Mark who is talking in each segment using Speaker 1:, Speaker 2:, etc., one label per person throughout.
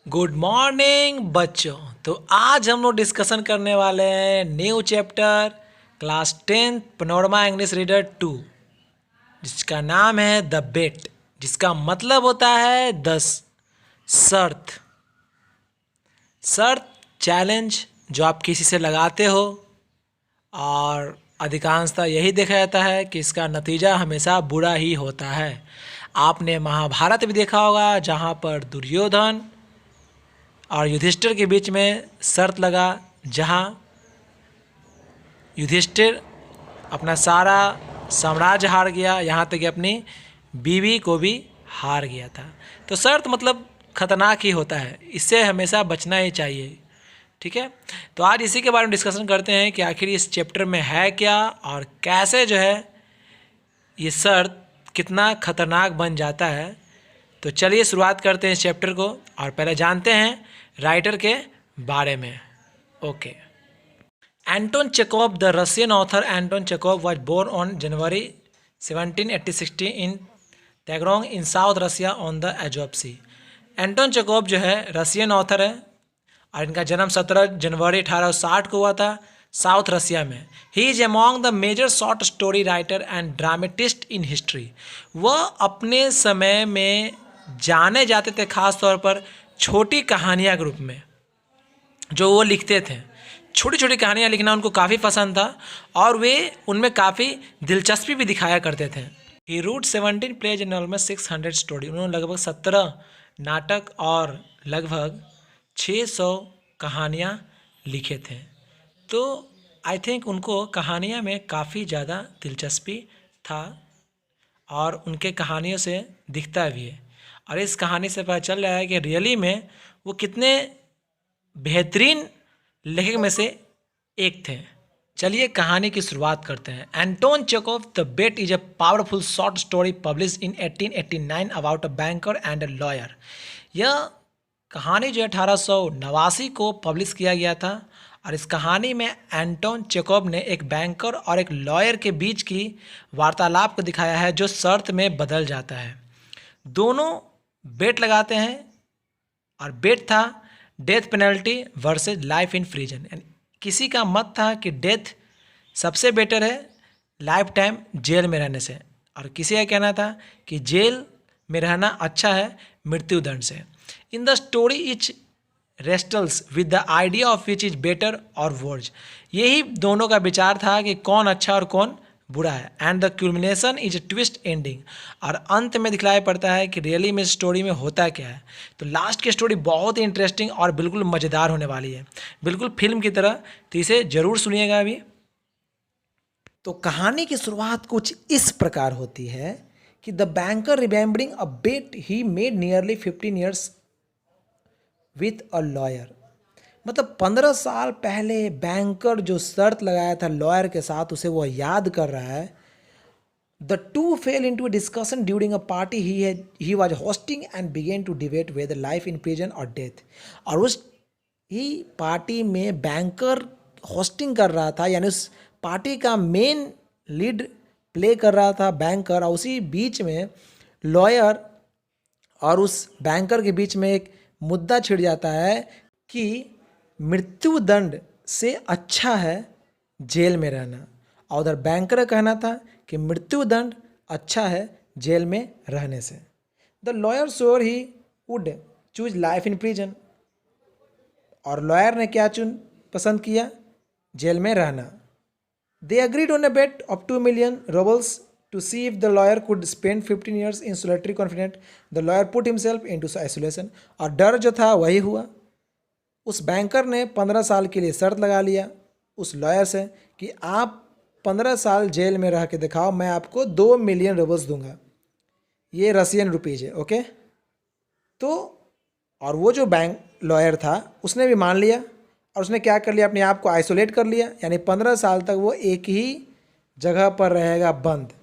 Speaker 1: Good morning बच्चों। तो आज हम लोग डिस्कशन करने वाले हैं new chapter class 10 panorama English reader 2, जिसका नाम है द बेट, जिसका मतलब होता है 10 शर्त। शर्त चैलेंज जो आप किसी से लगाते हो, और अधिकांशतः यही देखा जाता है कि इसका नतीजा हमेशा बुरा ही होता है। आपने महाभारत भी देखा होगा, जहाँ पर दुर्योधन और युधिष्ठिर के बीच में शर्त लगा, जहाँ युधिष्ठिर अपना सारा साम्राज्य हार गया, यहाँ तक कि अपनी बीवी को भी हार गया था। तो शर्त मतलब खतरनाक ही होता है, इससे हमेशा बचना ही चाहिए। ठीक है, तो आज इसी के बारे में डिस्कशन करते हैं कि आखिर इस चैप्टर में है क्या और कैसे जो है ये शर्त कितना खतरनाक बन जाता है। तो चलिए शुरुआत करते हैं इस चैप्टर को, और पहले जानते हैं राइटर के बारे में। Okay, Anton Chekhov, the Russian author Anton Chekhov was born on January 1780 in Taganrog in south Russia on the Azov sea. Anton Chekhov जो है रशियन ऑथर है, और इनका जन्म 17 जनवरी 1860 को हुआ था, साउथ रसिया में। He is among the major short story writer and dramatist in history. वह अपने समय में जाने जाते थे खास तौर पर छोटी कहानियाँ के रूप में, जो वो लिखते थे। छोटी छोटी कहानियाँ लिखना उनको काफ़ी पसंद था, और वे उनमें काफ़ी दिलचस्पी भी दिखाया करते थे। He wrote 17 plays in almost 600 story. उन्होंने लगभग 17 नाटक और लगभग 600 कहानियाँ लिखे थे। तो आई थिंक उनको कहानियाँ में काफ़ी ज़्यादा दिलचस्पी था, और उनके कहानियों से दिखता भी है। और इस कहानी से पता चल रहा है कि रियली में वो कितने बेहतरीन लेखक में से एक थे। चलिए कहानी की शुरुआत करते हैं। Anton Chekhov the bet is a powerful short story publish in 1889 about a banker and a lawyer. यह कहानी जो 1889 को पब्लिश किया गया था, और इस कहानी में एंटोन चेकोव ने एक बैंकर और एक लॉयर के बीच की वार्तालाप को दिखाया है, जो शर्त में बदल जाता है। दोनों बेट लगाते हैं, और बेट था death penalty versus life in prison. किसी का मत था कि डेथ सबसे बेटर है लाइफ टाइम जेल में रहने से, और किसी का कहना था कि जेल में रहना अच्छा है मृत्युदंड से। In the story each wrestles with the idea of which is better or worse. यही दोनों का विचार था कि कौन अच्छा और कौन बुरा है। And the culmination is twist ending. और अंत में दिखलाई पड़ता है कि रियली में स्टोरी में होता क्या है। तो लास्ट की स्टोरी बहुत ही इंटरेस्टिंग और बिल्कुल मज़ेदार होने वाली है, बिल्कुल फिल्म की तरह। तो इसे ज़रूर सुनिएगा अभी। तो कहानी की शुरुआत कुछ इस प्रकार होती है कि the banker remembering a bet he made nearly 15 years with a lawyer. मतलब 15 साल पहले बैंकर जो शर्त लगाया था लॉयर के साथ, उसे वो याद कर रहा है। The two fell into discussion during a party he was hosting and began to debate whether life in prison और डेथ। और उस ही पार्टी में बैंकर होस्टिंग कर रहा था, यानी उस पार्टी का मेन लीड प्ले कर रहा था बैंकर, और उसी बीच में लॉयर और उस बैंकर के बीच में एक मुद्दा छिड़ जाता है कि मृत्युदंड से अच्छा है जेल में रहना। और उधर बैंकर का कहना था कि मृत्युदंड अच्छा है जेल में रहने से। The lawyer sure he would choose life in prison. और लॉयर ने क्या पसंद किया? जेल में रहना। They agreed on a bet of 2 million rubles to see if the lawyer could spend 15 years in solitary confinement. The lawyer put himself into isolation. और डर जो था वही हुआ। उस बैंकर ने 15 साल के लिए शर्त लगा लिया उस लॉयर से कि आप 15 साल जेल में रह के दिखाओ, मैं आपको 2 million रूबल्स दूंगा। ये रशियन रुपीज़ है, ओके। तो और वो जो बैंक लॉयर था उसने भी मान लिया, और उसने क्या कर लिया, अपने आप को आइसोलेट कर लिया। यानी 15 साल तक वो एक ही जगह पर रहेगा बंद।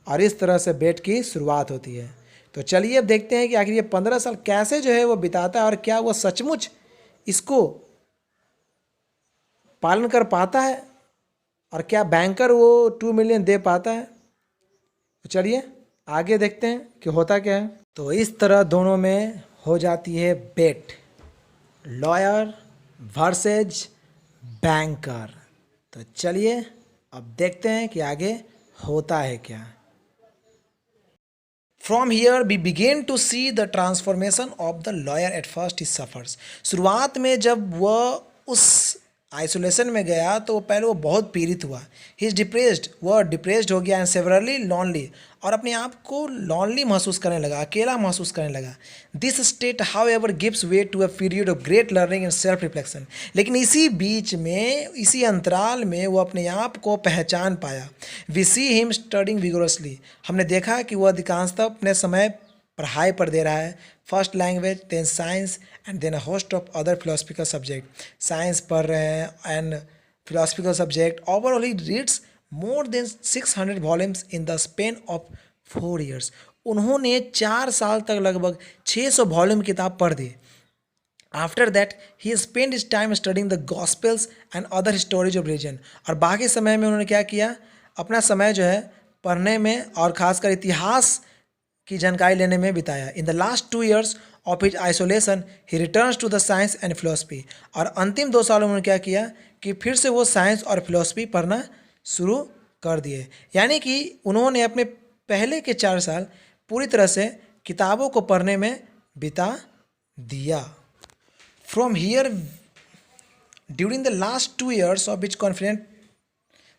Speaker 1: और इस तरह से बेट की शुरुआत होती है। तो चलिए अब देखते हैं कि आखिर ये 15 साल कैसे जो है वो बिताता है, और क्या वो सचमुच इसको पालन कर पाता है, और क्या बैंकर वो 2 million दे पाता है। तो चलिए आगे देखते हैं कि होता क्या है। तो इस तरह दोनों में हो जाती है बेट, लॉयर वर्सेज बैंकर। तो चलिए अब देखते हैं कि आगे होता है क्या। From here we begin to see the transformation of the lawyer. At first he suffers. शुरुआत में जब वह उस आइसोलेशन में गया तो पहले वो बहुत पीड़ित हुआ। ही इज़ डिप्रेस्ड, वह डिप्रेस्ड हो गया, एंड सेवरली लॉनली, और अपने आप को लॉनली महसूस करने लगा, अकेला महसूस करने लगा। This state however gives way to a period of great learning and self reflection. लेकिन इसी बीच में, इसी अंतराल में वो अपने आप को पहचान पाया। We see him studying vigorously. हमने देखा कि वह अधिकांशतः अपने समय पढ़ाई पर दे रहा है। First language, then science, and then a host of other philosophical subject. Science पढ़ रहे हैं and philosophical subject. Overall he reads more than 600 volumes in the span of 4 years। उन्होंने 4 साल तक लगभग 600 वॉल्यूम किताब पढ़ दी। After that he spend his time studying the gospels and other stories of religion. और बाकी समय में उन्होंने क्या किया, अपना समय जो है पढ़ने में और ख़ासकर इतिहास की जानकारी लेने में बिताया। In the last 2 years of his isolation he returns to the science and philosophy. और अंतिम 2 सालों में उन्होंने क्या किया कि फिर से वो साइंस और फिलोसफी पढ़ना शुरू कर दिए। यानी कि उन्होंने अपने पहले के 4 साल पूरी तरह से किताबों को पढ़ने में बिता दिया। From here during the last 2 years of his confident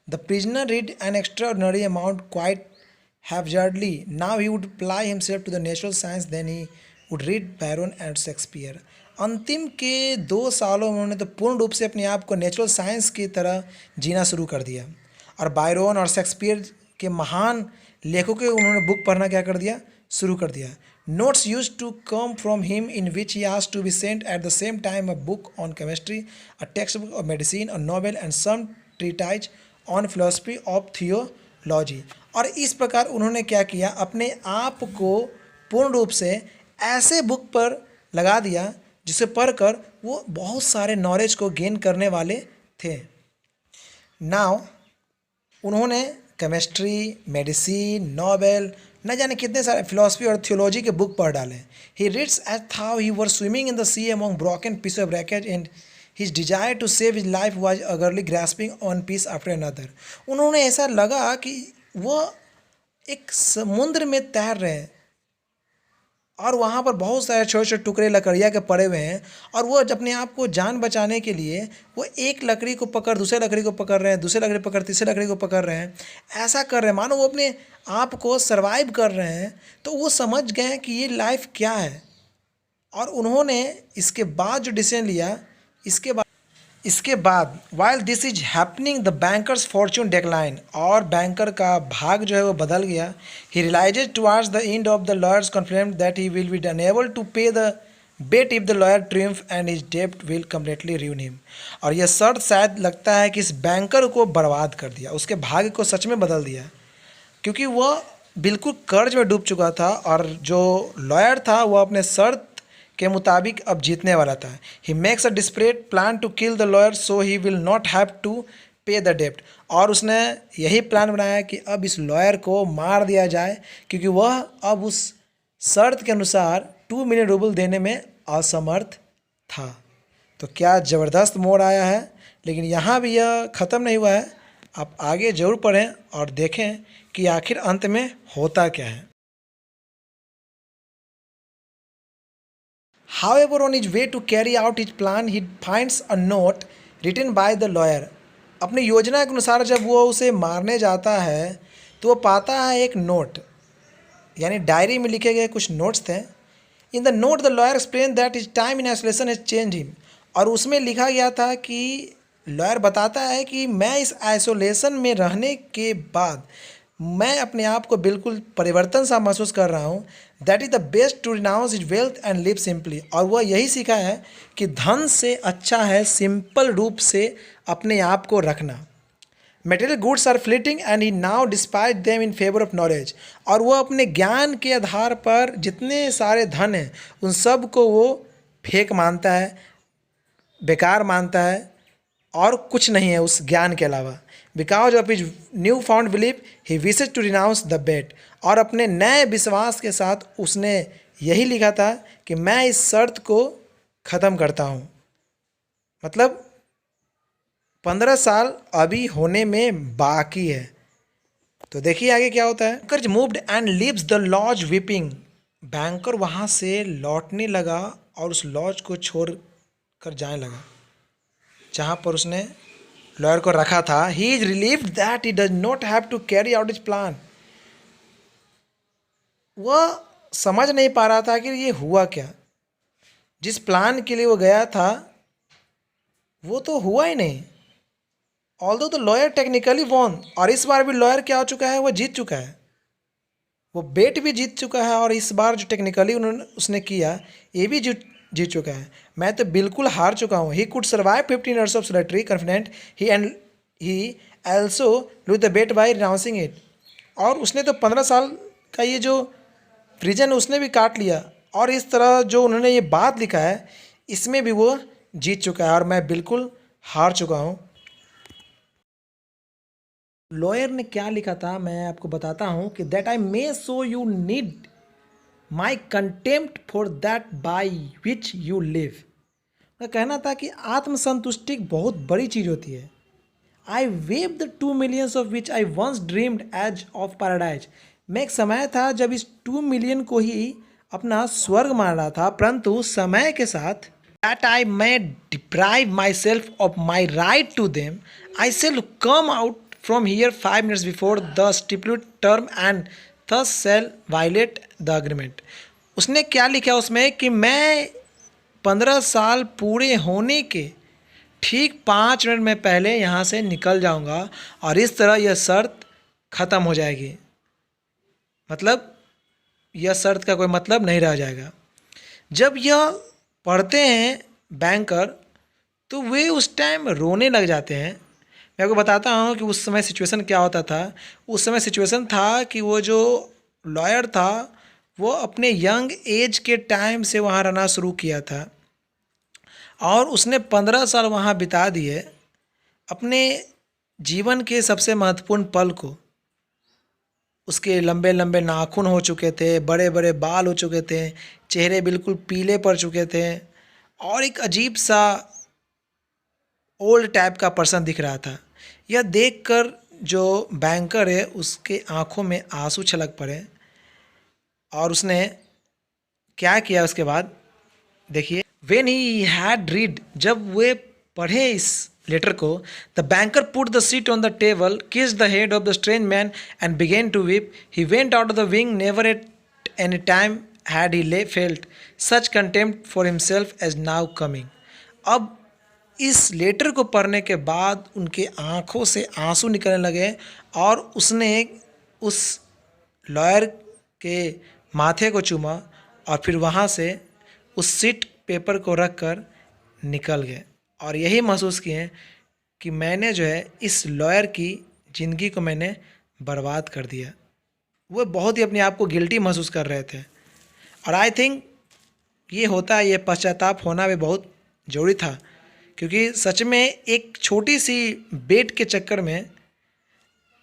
Speaker 1: the prisoner read N extraordinary amount quite haphazardly. Now he would apply himself to the natural science, then he would read Byron and Shakespeare. अंतिम के 2 सालों में उन्होंने तो पूर्ण रूप से अपने आप को नेचुरल साइंस की तरह जीना शुरू कर दिया, और बायरोन और शेक्सपियर के महान लेखकों के उन्होंने बुक पढ़ना क्या कर दिया, शुरू कर दिया। Notes used to come from him in which he asked to be sent at the same time a book on chemistry, a textbook of medicine, a novel, and some treatise on philosophy of theology। और इस प्रकार उन्होंने क्या किया, अपने आप को पूर्ण रूप से ऐसे बुक पर लगा दिया जिसे पढ़कर वो बहुत सारे नॉलेज को गेन करने वाले थे। नाउ उन्होंने केमिस्ट्री, मेडिसिन, नॉवेल, न जाने कितने सारे फिलोसफी और थियोलॉजी के बुक पढ़ डाले। He reads as how he were swimming in the sea among broken piece of racket, and his desire to save his life was eagerly grasping on piece after another. उन्होंने ऐसा लगा कि वह एक समुद्र में तैर रहे हैं और वहाँ पर बहुत सारे छोटे छोटे टुकड़े लकड़ियाँ के पड़े हुए हैं, और वो अपने आप को जान बचाने के लिए वो एक लकड़ी को पकड़ दूसरे लकड़ी को पकड़ रहे हैं, दूसरे लकड़ी पकड़ तीसरे लकड़ी को पकड़ रहे हैं, ऐसा कर रहे हैं मानो वो अपने आप को सर्वाइव कर रहे हैं। तो वो समझ गए हैं कि ये लाइफ क्या है, और उन्होंने इसके बाद जो डिसीजन लिया, इसके बाद while this is happening the banker's fortune decline, और बैंकर का भाग जो है वो बदल गया। He realises towards the end of the lawyer's confident that he will be unable to pay the bet if the lawyer triumph and his डेब्ट will completely ruin him. और यह शर्त शायद लगता है कि इस बैंकर को बर्बाद कर दिया, उसके भाग्य को सच में बदल दिया, क्योंकि वह बिल्कुल कर्ज में डूब चुका था, और जो लॉयर था वह अपने शर्त के मुताबिक अब जीतने वाला था। He makes a desperate plan to kill the lawyer so he will not have to pay the डेप्ट। और उसने यही प्लान बनाया कि अब इस लॉयर को मार दिया जाए, क्योंकि वह अब उस शर्त के अनुसार 2 million रूबल देने में असमर्थ था। तो क्या ज़बरदस्त मोड़ आया है। लेकिन यहाँ भी यह ख़त्म नहीं हुआ है, आप आगे ज़रूर पढ़ें और देखें कि आखिर अंत में होता क्या है। However, on his way to carry out his plan, he finds a note written by the lawyer। अपनी योजना के अनुसार जब वो उसे मारने जाता है तो वो पाता है एक नोट, यानी डायरी में लिखे गए कुछ नोट्स थे। In the note the lawyer explain that his time in isolation has change him. और उसमें लिखा गया था कि लॉयर बताता है कि मैं इस आइसोलेशन में रहने के बाद मैं अपने आप को बिल्कुल परिवर्तन सा महसूस कर रहा हूँ। That is the best to renounce his wealth and live simply. और वह यही सीखा है कि धन से अच्छा है सिंपल रूप से अपने आप को रखना। Material goods are fleeting and he now despise them in favour of knowledge. और वह अपने ज्ञान के आधार पर जितने सारे धन हैं उन सब को वो फेक मानता है, बेकार मानता है, और कुछ नहीं है उस ज्ञान के अलावा। Because of his new found belief he wishes to renounce the bet. और अपने नए विश्वास के साथ उसने यही लिखा था कि मैं इस शर्त को ख़त्म करता हूँ। मतलब 15 साल अभी होने में बाकी है। तो देखिए आगे क्या होता है। Banker moved and leaves the lodge weeping. Banker वहाँ से लौटने लगा और उस लॉज को छोड़ कर जाने लगा जहाँ पर उसने लॉयर को रखा था। He is relieved that he does not have to carry out his plan. वह समझ नहीं पा रहा था कि ये हुआ क्या। जिस प्लान के लिए वो गया था वो तो हुआ ही नहीं। Although the lawyer technically won, और इस बार भी लॉयर क्या हो चुका है, वो जीत चुका है। वो बेट भी जीत चुका है और इस बार जो टेक्निकली उसने किया ये भी जीत चुका है। मैं तो बिल्कुल हार चुका हूँ। He could survive 15 years of solitary confident he also lose the bet by renouncing it. और उसने तो 15 साल का ये जो प्रिजन उसने भी काट लिया, और इस तरह जो उन्होंने ये बात लिखा है इसमें भी वो जीत चुका है और मैं बिल्कुल हार चुका हूँ। लॉयर ने क्या लिखा था मैं आपको बताता हूँ कि that I may so you need my contempt for that by which you live. का कहना था कि आत्मसंतुष्टि बहुत बड़ी चीज़ होती है। I waive the 2 millions of which I once dreamed as of paradise. मैं एक समय था जब इस 2 million को ही अपना स्वर्ग मान रहा था, परंतु समय के साथ that I may deprive myself of my right to them, I shall come out from here 5 minutes before the stipulated term and thus shall violate the agreement। उसने क्या लिखा उसमें कि मैं 15 साल पूरे होने के ठीक 5 मिनट में पहले यहाँ से निकल जाऊँगा और इस तरह यह शर्त ख़त्म हो जाएगी। मतलब यह शर्त का कोई मतलब नहीं रह जाएगा। जब यह पढ़ते हैं बैंकर तो वे उस टाइम रोने लग जाते हैं। मैं आपको बताता हूँ कि उस समय सिचुएशन क्या होता था। उस समय सिचुएशन था कि वो जो लॉयर था वो अपने यंग एज के टाइम से वहाँ रहना शुरू किया था और उसने 15 साल वहाँ बिता दिए अपने जीवन के सबसे महत्वपूर्ण पल को। उसके लंबे लंबे नाखून हो चुके थे, बड़े बड़े बाल हो चुके थे, चेहरे बिल्कुल पीले पड़ चुके थे और एक अजीब सा ओल्ड टाइप का पर्सन दिख रहा था। यह देखकर जो बैंकर है उसके आंखों में आंसू छलक पड़े और उसने क्या किया उसके बाद देखिए। वेन ही हैड रीड, जब वे पढ़े इस लेटर को, the banker put the sheet on the table, kissed the head of the strange man and began to weep. He went out of the wing, never at any time had he felt such contempt for himself as now coming. अब इस letter को पढ़ने के बाद उनके आँखों से आंसू निकलने लगे और उसने उस लॉयर के माथे को चूमा और फिर वहाँ से उस सीट पेपर को रख कर निकल गए और यही महसूस किए कि मैंने जो है इस लॉयर की ज़िंदगी को मैंने बर्बाद कर दिया। वो बहुत ही अपने आप को गिल्टी महसूस कर रहे थे और आई थिंक ये होता है, ये पश्चाताप होना भी बहुत ज़रूरी था क्योंकि सच में एक छोटी सी बेट के चक्कर में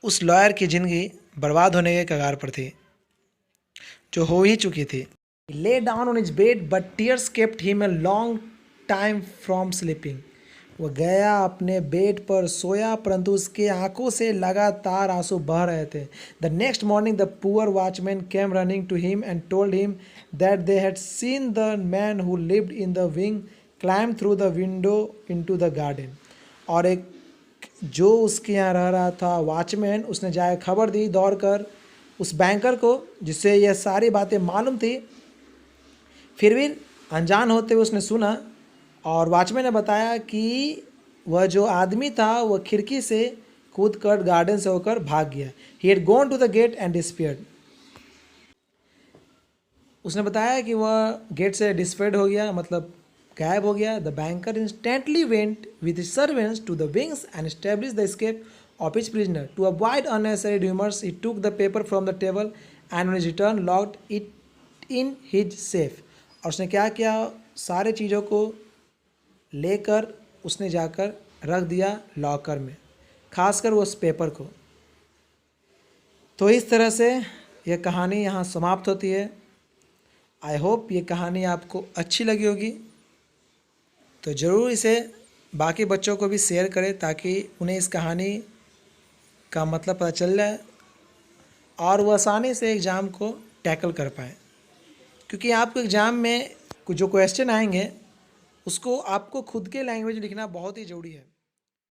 Speaker 1: उस लॉयर की ज़िंदगी बर्बाद होने के कगार पर थी, जो हो ही चुकी थी। Lay down on his bed but tears kept him a long time from sleeping. वो गया अपने बेड पर सोया परंतु उसके आंखों से लगातार आंसू बह रहे थे। The next morning the poor watchman came running to him and told him that they had seen the man who lived in the wing climb through the window into the garden. और एक जो उसके यहाँ रह रहा था watchman, उसने जाए खबर दी दौड़ कर उस बैंकर को जिससे यह सारी बातें मालूम थी, फिर भी अनजान होते हुए उसने सुना और वॉचमैन ने बताया कि वह जो आदमी था वह खिड़की से कूद कर गार्डन से होकर भाग गया। He had gone to the gate and disappeared. उसने बताया कि वह गेट से डिस्पेयर्ड हो गया, मतलब गायब हो गया। The banker instantly went with his servants to the wings and establish the escape of his prisoner. To avoid unnecessary rumours he took the paper from the table and on his return locked it in his safe. और उसने क्या किया, सारे चीज़ों को लेकर उसने जाकर रख दिया लॉकर में, खासकर उस पेपर को। तो इस तरह से यह कहानी यहाँ समाप्त होती है आई होप ये कहानी आपको अच्छी लगी होगी, तो ज़रूर इसे बाकी बच्चों को भी शेयर करें ताकि उन्हें इस कहानी का मतलब पता चल जाए और वो आसानी से एग्ज़ाम को टैकल कर पाए। क्योंकि आपको एग्ज़ाम में जो क्वेश्चन आएंगे उसको आपको खुद के लैंग्वेज लिखना बहुत ही ज़रूरी है।